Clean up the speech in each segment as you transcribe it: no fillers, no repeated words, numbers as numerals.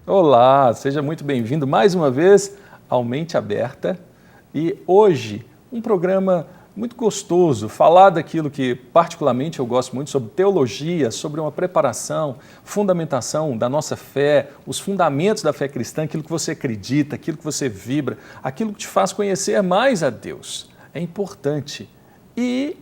Olá, seja muito bem-vindo mais uma vez ao Mente Aberta. E hoje, um programa muito gostoso, falar daquilo que particularmente eu gosto muito, sobre teologia, sobre uma preparação, fundamentação da nossa fé, os fundamentos da fé cristã, aquilo que você acredita, aquilo que você vibra, aquilo que te faz conhecer mais a Deus. É importante. E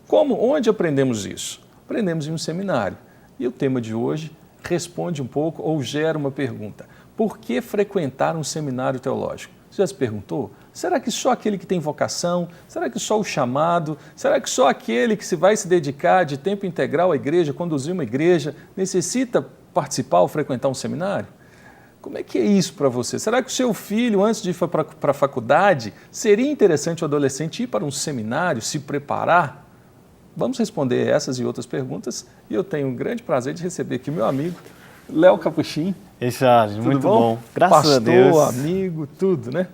onde aprendemos isso? Aprendemos em um seminário. E o tema de hoje responde um pouco ou gera uma pergunta. Por que frequentar um seminário teológico? Você já se perguntou? Será que só aquele que tem vocação? Será que só o chamado? Será que só aquele que vai se dedicar de tempo integral à igreja, conduzir uma igreja, necessita participar ou frequentar um seminário? Como é que é isso para você? Será que o seu filho, antes de ir para a faculdade, seria interessante o adolescente ir para um seminário, se preparar? Vamos responder essas e outras perguntas e eu tenho um grande prazer de receber aqui meu amigo, Léo Capuchin. Ei, Charles, tudo muito bom? Graças a Deus. Pastor, amigo, tudo, né?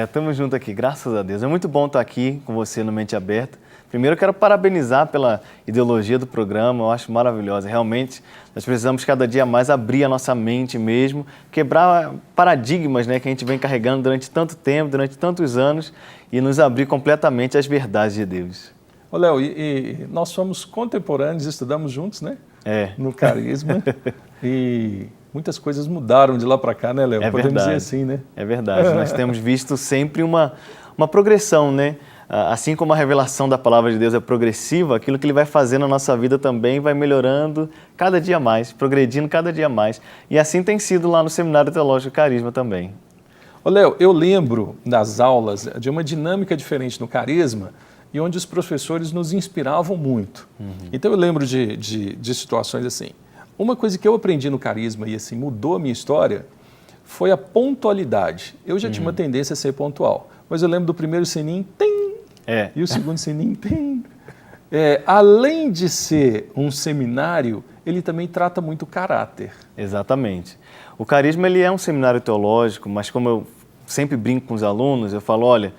Estamos juntos aqui, graças a Deus. É muito bom estar aqui com você no Mente Aberta. Primeiro, eu quero parabenizar pela ideologia do programa, eu acho maravilhosa. Realmente, nós precisamos cada dia mais abrir a nossa mente mesmo, quebrar paradigmas, né, que a gente vem carregando durante tanto tempo, durante tantos anos, e nos abrir completamente às verdades de Deus. Ô, Léo, e nós somos contemporâneos, estudamos juntos, né? No Carisma, e muitas coisas mudaram de lá para cá, né, Léo? Podemos dizer assim, né? É verdade, nós temos visto sempre uma progressão, né? Assim como a revelação da palavra de Deus é progressiva, aquilo que Ele vai fazendo na nossa vida também vai melhorando cada dia mais, progredindo cada dia mais. E assim tem sido lá no Seminário Teológico Carisma também. Ô, Léo, eu lembro das aulas de uma dinâmica diferente no Carisma, e onde os professores nos inspiravam muito. Então eu lembro de situações assim. Uma coisa que eu aprendi no Carisma e assim mudou a minha história foi a pontualidade. Eu já tinha uma tendência a ser pontual, mas eu lembro do primeiro sininho, tem, e o segundo sininho, tem. Além de ser um seminário, ele também trata muito o caráter. Exatamente. O Carisma ele é um seminário teológico, mas como eu sempre brinco com os alunos, eu falo, olha,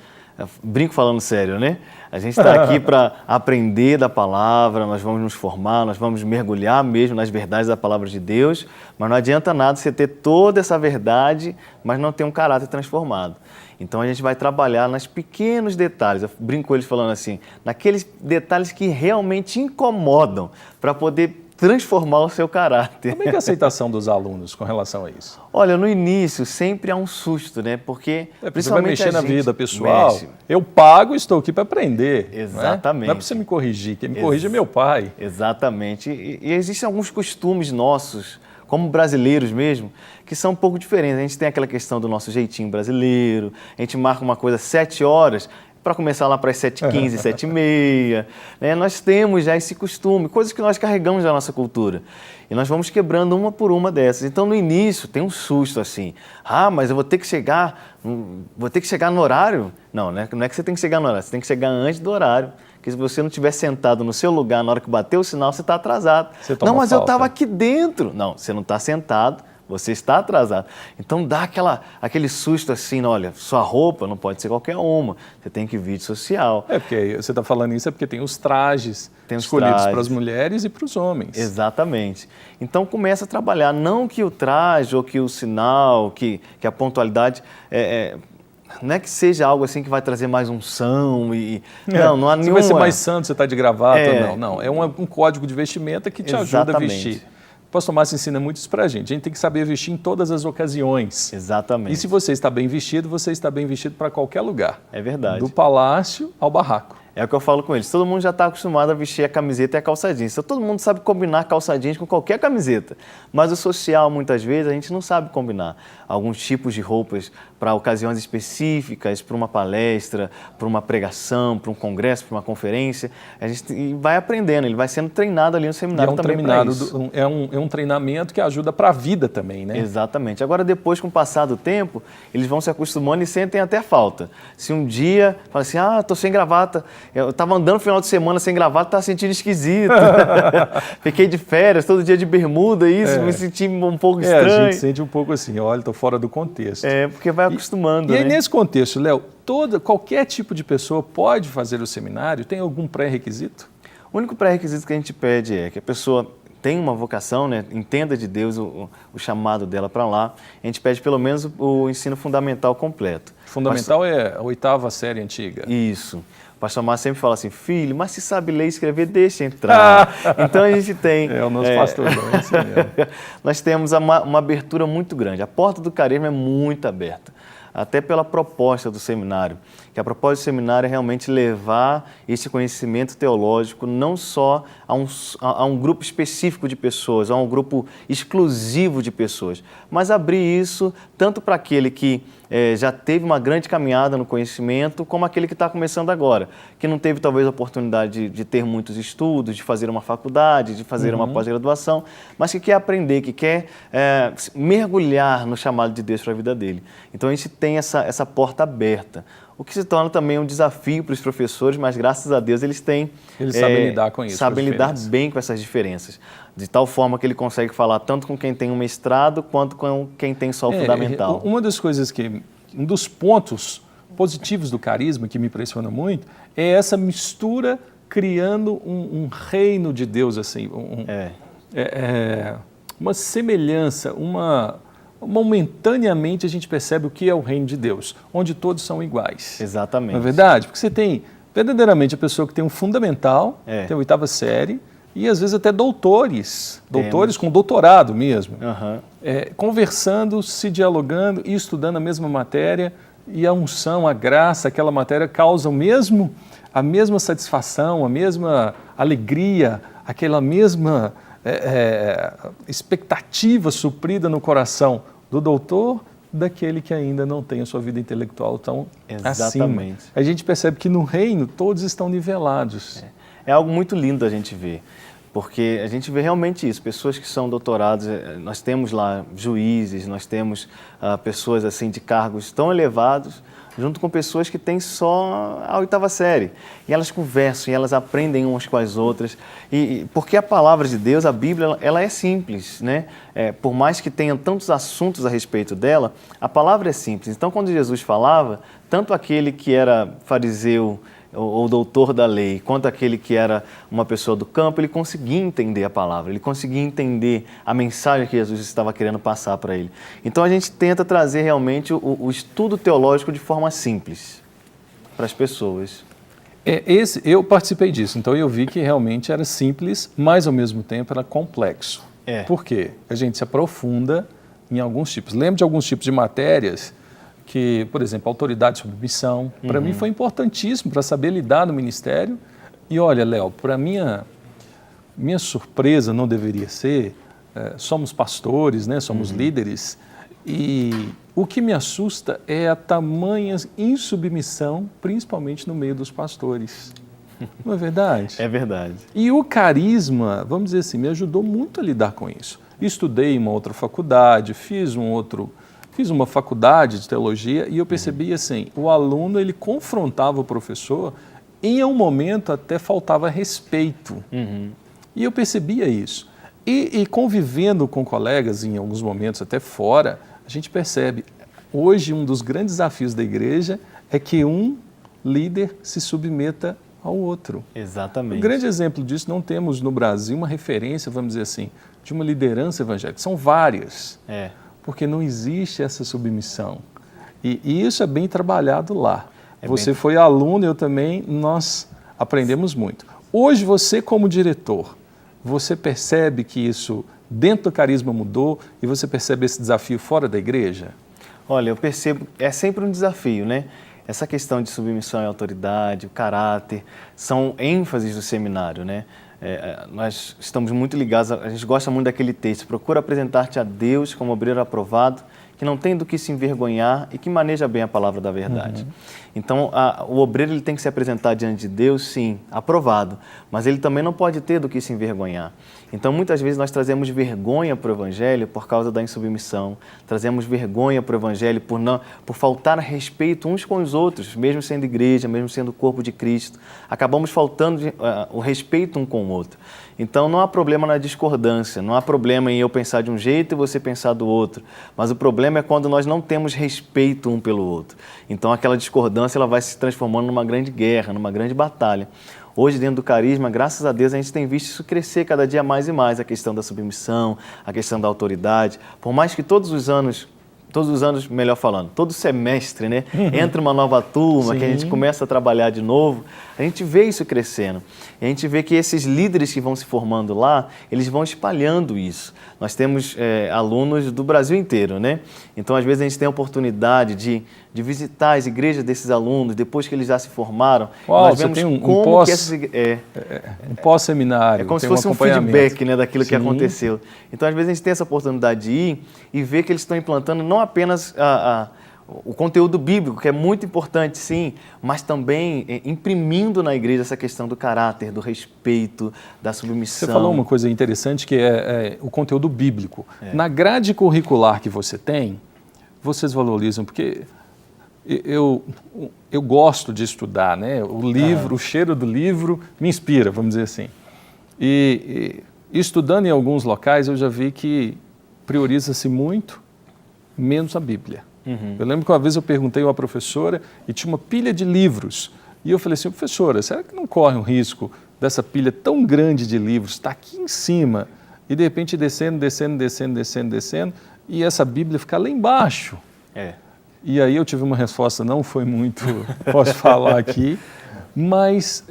brinco falando sério, né? A gente está aqui para aprender da palavra, nós vamos nos formar, nós vamos mergulhar mesmo nas verdades da palavra de Deus, mas não adianta nada você ter toda essa verdade, mas não ter um caráter transformado. Então a gente vai trabalhar nos pequenos detalhes, eu brinco com eles falando assim, naqueles detalhes que realmente incomodam, para poder transformar o seu caráter. Como é que é a aceitação dos alunos com relação a isso? Olha, no início sempre há um susto, né? Porque você vai mexer na vida pessoal. Eu pago e estou aqui para aprender. Exatamente. Não é para você me corrigir, quem me corrige é meu pai. Exatamente. E existem alguns costumes nossos, como brasileiros mesmo, que são um pouco diferentes. A gente tem aquela questão do nosso jeitinho brasileiro, a gente marca uma coisa às 7 horas, para começar lá para as 7h15, 7h30, né? Nós temos já esse costume, coisas que nós carregamos da nossa cultura. E nós vamos quebrando uma por uma dessas. Então, no início, tem um susto assim. Mas eu vou ter que chegar no horário? Não é que você tem que chegar no horário, você tem que chegar antes do horário. Porque se você não estiver sentado no seu lugar na hora que bater o sinal, você está atrasado. Não, mas eu estava aqui dentro. Não, você não está sentado. Você está atrasado. Então dá aquele susto assim, olha, sua roupa não pode ser qualquer uma, você tem que vir de social. Porque você está falando isso porque tem os trajes escolhidos para as mulheres e para os homens. Exatamente. Então começa a trabalhar, não que o traje ou que o sinal, que a pontualidade... não é que seja algo assim que vai trazer mais unção e... Não há nenhuma... Você vai ser mais santo, você está de gravata, não. É um código de vestimenta que te ajuda a vestir. O pastor Márcio ensina muito isso para a gente tem que saber vestir em todas as ocasiões. Exatamente. E se você está bem vestido, você está bem vestido para qualquer lugar. É verdade. Do palácio ao barraco. É o que eu falo com eles. Todo mundo já está acostumado a vestir a camiseta e a calça jeans. Então, todo mundo sabe combinar calça jeans com qualquer camiseta. Mas o social, muitas vezes, a gente não sabe combinar. Alguns tipos de roupas para ocasiões específicas, para uma palestra, para uma pregação, para um congresso, para uma conferência. A gente vai aprendendo, ele vai sendo treinado ali no seminário também para isso. É um treinamento que ajuda para a vida também, né? Exatamente. Agora, depois, com o passar do tempo, eles vão se acostumando e sentem até falta. Se um dia, fala assim, estou sem gravata, eu estava andando no final de semana sem gravata, estava sentindo esquisito. Fiquei de férias, todo dia de bermuda, me senti um pouco estranho. A gente sente um pouco assim, olha, estou fora do contexto. Porque vai acostumando, E aí, nesse contexto, Léo, qualquer tipo de pessoa pode fazer o seminário? Tem algum pré-requisito? O único pré-requisito que a gente pede é que a pessoa tem uma vocação, né, entenda de Deus o chamado dela para lá, a gente pede pelo menos o ensino fundamental completo. Fundamental é a 8ª série antiga. Isso. O pastor Márcio sempre fala assim, filho, mas se sabe ler e escrever, deixa entrar. Então a gente tem... É o nosso pastorzão, é assim mesmo. Nós temos uma abertura muito grande. A porta do carisma é muito aberta, até pela proposta do seminário. Que a proposta do seminário é realmente levar esse conhecimento teológico não só a um grupo específico de pessoas, a um grupo exclusivo de pessoas, mas abrir isso tanto para aquele que já teve uma grande caminhada no conhecimento, como aquele que está começando agora, que não teve talvez a oportunidade de ter muitos estudos, de fazer uma faculdade, de fazer uma pós-graduação, mas que quer aprender, que quer mergulhar no chamado de Deus para a vida dele. Então a gente tem essa porta aberta, o que se torna também um desafio para os professores, mas graças a Deus eles têm... Eles sabem lidar com isso. Sabem lidar bem com essas diferenças, de tal forma que ele consegue falar tanto com quem tem um mestrado, quanto com quem tem só o fundamental. Uma das coisas um dos pontos positivos do carisma que me impressiona muito é essa mistura criando um reino de Deus, assim, uma semelhança, momentaneamente a gente percebe o que é o reino de Deus, onde todos são iguais. Exatamente. Não é verdade? Porque você tem verdadeiramente a pessoa que tem um fundamental, tem a 8ª série, e às vezes até doutores com doutorado mesmo, conversando, se dialogando e estudando a mesma matéria, e a unção, a graça, aquela matéria causam a mesma satisfação, a mesma alegria, aquela mesma expectativa suprida no coração do doutor, daquele que ainda não tem a sua vida intelectual tão acima. A gente percebe que no reino todos estão nivelados. É algo muito lindo a gente ver, porque a gente vê realmente isso, pessoas que são doutorados, nós temos lá juízes, nós temos pessoas assim de cargos tão elevados, junto com pessoas que têm só a 8ª série. E elas conversam, e elas aprendem umas com as outras. Porque a palavra de Deus, a Bíblia, ela é simples, né? Por mais que tenha tantos assuntos a respeito dela, a palavra é simples. Então, quando Jesus falava, tanto aquele que era fariseu ou doutor da lei, quanto aquele que era uma pessoa do campo, ele conseguia entender a palavra, ele conseguia entender a mensagem que Jesus estava querendo passar para ele. Então a gente tenta trazer realmente o estudo teológico de forma simples para as pessoas. Eu participei disso, então eu vi que realmente era simples, mas ao mesmo tempo era complexo. Por quê? A gente se aprofunda em alguns tipos. Lembro de alguns tipos de matérias que, por exemplo, autoridade sobre missão, para mim foi importantíssimo para saber lidar no ministério. E olha, Léo, para minha surpresa não deveria ser, somos pastores, né, somos líderes, e o que me assusta é a tamanha insubmissão, principalmente no meio dos pastores. Não é verdade? É verdade. E o carisma, vamos dizer assim, me ajudou muito a lidar com isso. Estudei em uma outra faculdade, fiz uma faculdade de teologia e eu percebi assim, o aluno ele confrontava o professor e em um momento até faltava respeito. E eu percebia isso. E convivendo com colegas em alguns momentos até fora, a gente percebe, hoje um dos grandes desafios da igreja é que um líder se submeta ao outro. Exatamente. Um grande exemplo disso, não temos no Brasil uma referência, vamos dizer assim, de uma liderança evangélica. São várias. Porque não existe essa submissão. E isso é bem trabalhado lá. Você foi aluno, eu também, nós aprendemos muito. Hoje, você como diretor, você percebe que isso dentro do carisma mudou e você percebe esse desafio fora da igreja? Olha, eu percebo, é sempre um desafio, né? Essa questão de submissão e autoridade, o caráter, são ênfases do seminário, né? Nós estamos muito ligados, a gente gosta muito daquele texto, procura apresentar-te a Deus como obreiro aprovado, que não tem do que se envergonhar e que maneja bem a palavra da verdade. Então, o obreiro ele tem que se apresentar diante de Deus, sim, aprovado, mas ele também não pode ter do que se envergonhar. Então, muitas vezes nós trazemos vergonha para o Evangelho por causa da insubmissão, trazemos vergonha para o Evangelho por faltar respeito uns com os outros, mesmo sendo igreja, mesmo sendo o corpo de Cristo. Acabamos faltando o respeito um com o outro. Então, não há problema na discordância, não há problema em eu pensar de um jeito e você pensar do outro, mas o problema é quando nós não temos respeito um pelo outro. Então, aquela discordância ela vai se transformando numa grande guerra, numa grande batalha. Hoje, dentro do Carisma, graças a Deus, a gente tem visto isso crescer cada dia mais e mais, a questão da submissão, a questão da autoridade. Por mais que todos os anos, melhor falando, todo semestre, né, entra uma nova turma, que a gente começa a trabalhar de novo, a gente vê isso crescendo. E a gente vê que esses líderes que vão se formando lá, eles vão espalhando isso. Nós temos alunos do Brasil inteiro, né? Então, às vezes, a gente tem a oportunidade de visitar as igrejas desses alunos, depois que eles já se formaram. Uau, nós vemos você tem um como pós, que essas um pós-seminário. é como se tem fosse um feedback, né, daquilo que aconteceu. Então, às vezes, a gente tem essa oportunidade de ir e ver que eles estão implantando não apenas o conteúdo bíblico, que é muito importante, sim, mas também imprimindo na igreja essa questão do caráter, do respeito, da submissão. Você falou uma coisa interessante que é o conteúdo bíblico. Na grade curricular que você tem, vocês valorizam, porque eu gosto de estudar, né? O livro, o cheiro do livro me inspira, vamos dizer assim. E estudando em alguns locais, eu já vi que prioriza-se muito menos a Bíblia. Eu lembro que uma vez eu perguntei a uma professora e tinha uma pilha de livros. E eu falei assim, professora, será que não corre um risco dessa pilha tão grande de livros estar aqui em cima e de repente descendo, e essa Bíblia ficar lá embaixo? E aí eu tive uma resposta, não foi muito, posso falar aqui, mas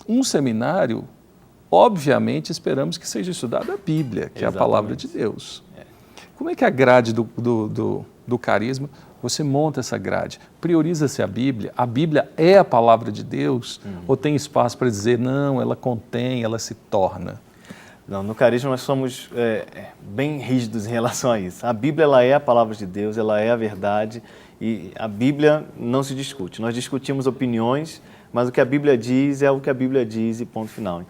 um seminário, obviamente esperamos que seja estudada a Bíblia, que é a palavra de Deus. Como é que a grade do Carisma, você monta essa grade? Prioriza-se a Bíblia é a palavra de Deus? Ou tem espaço para dizer, não, ela contém, ela se torna? Não, no Carisma nós somos bem rígidos em relação a isso. A Bíblia ela é a palavra de Deus, ela é a verdade e a Bíblia não se discute. Nós discutimos opiniões, mas o que a Bíblia diz é o que a Bíblia diz e ponto final.